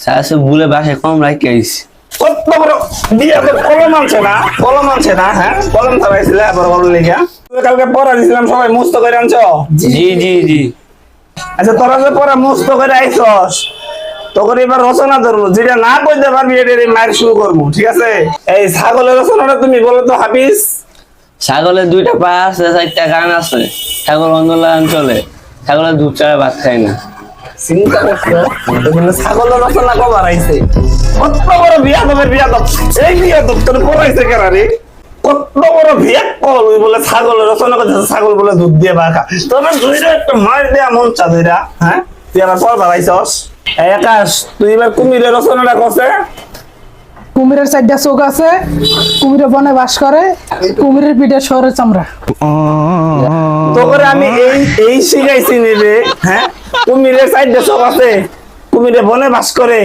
শাশু ভুলে বাসায় কম রাখি আইছি। কত বড় বিয়া তো কলম আনছে না হ্যাঁ কলম ধরাইছিল আবার কলম লেখা কালকে পড়া দিছিলাম সবাই মুস্ত করে আনছো জি জি জি। আচ্ছা তোরা যে পড়া মুস্ত করে আইছস তোকে এবার রচনা ধরবো যেটা না কইতে পারবি এটা মায়ের শুরু করবো ঠিক আছে এই ছাগলের রচনাটা তুমি বলো তো হাফিজ। ছাগলের 2টা পা আছে, 4টা কান আছে। ছাগল অন্ধলান চলে, ছাগলের দুধ ছাড়া ভাত খায় না। চিন্তা করছো ছাগলের রচনা কবার আইছে কত বড় বিয়াদব এই বিয়াদব তোর পড়াইছে কেন রে কত বড় বিয়াদ কল বলে ছাগলের রচনা করতেছে ছাগল বলে দুধ দিয়ে ভাত খা তবে দুইটা একটা মার দেয়া মন চা দুইটা হ্যাঁ তুই আবার পড়বার আইছস এই আকাশ তুই এবার কুমিরের রচনাটা করছে। কুমিরের 4টা চোখ আছে, কুমিরে বনে বাস করে, কুমিরের পিঠে শহরে চামড়া। তোকে আমি এই শিখাইছি নি রে হ্যাঁ কুমিরের 4টা চোখ আছে, কুমিরে বনে বাস করে,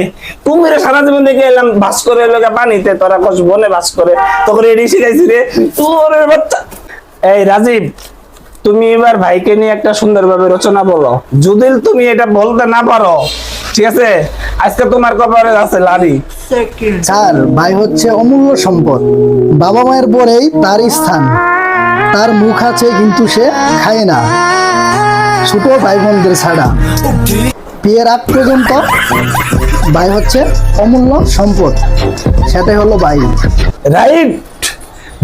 কুমিরে সারা জীবন দেখে এলাম বাস করে লোকে পানিতে তোরা কস বনে বাস করে তোকে এডি শিখাইছি রে তোর বাচ্চা। এই রাজীব তুমি এবার ভাইকে নিয়ে একটা সুন্দরভাবে রচনা বলো, যদি তুমি এটা বলতে না পারো ঠিক আছে আজকে তোমার কপালে আছে লাড়ি। স্যার ভাই হচ্ছে অমূল্য সম্পদ, বাবা মায়ের পরেই তার স্থান, তার মুখ আছে কিন্তু সে খায় না, ছোট ভাই বোনদের ছাড়া বিয়ের আগ পর্যন্ত ভাই হচ্ছে অমূল্য সম্পদ, সেটাই হলো ভাই। রাইট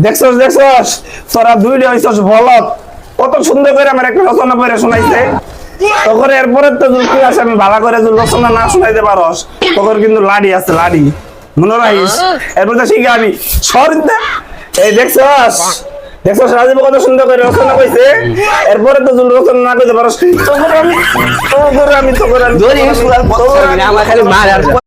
দেখছস তোরা দুইটা হইছস বলত কত সুন্দর করে আমার একটা রচনা পড়ে শোনাইছে তখন এরপরে তো তুই আসে আমি ভালো করে যদি রচনা না শোনাইতে পারস তখন কিন্তু লাড়ি আছে লাড়ি মনে রাখিস এরপর তো শিখে আমি সরিতে এই দেখছস রাজীব কত সুন্দর করে রচনা কইছে এরপরে তো যদি রচনা না করতে পারস তখন আমি আমার খালি মার আর